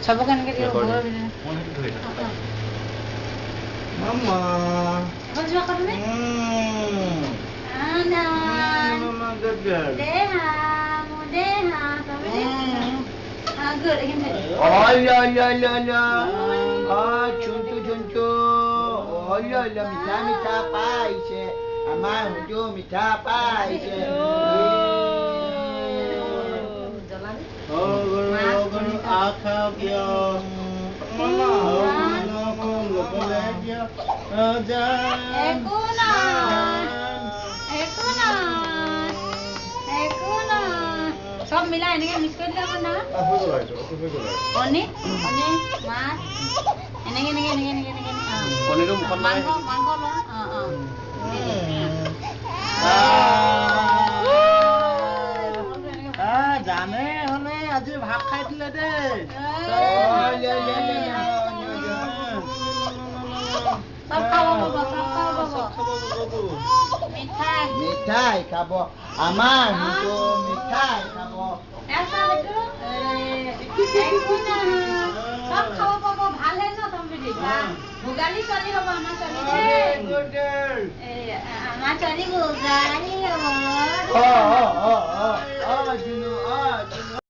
চবকে এনেকৈ দিব মামা যোৱা কথা চুনচু মিঠা মিঠা পাইছে আমাৰ হুজু মিঠা পাইছে সব মিলাই এনেকে মিক্স কৰি দিলে না কণী মাছ এনেকে এনেকে এনেকে এনেকে এনেকে কণীটো মুখত মাংস মাংস লোৱা জানে হলে আজি ভাত খাই দিলে দেই মিঠাই খাব আমাৰ হুজু মিঠাই খাব সব খাব পাব ভালহে ন সম্প্ৰীতি ভোগালী ছোৱালী হ'ব আমাৰ ছোৱালী আমাৰ ছোৱালী ভোগালী হ'ব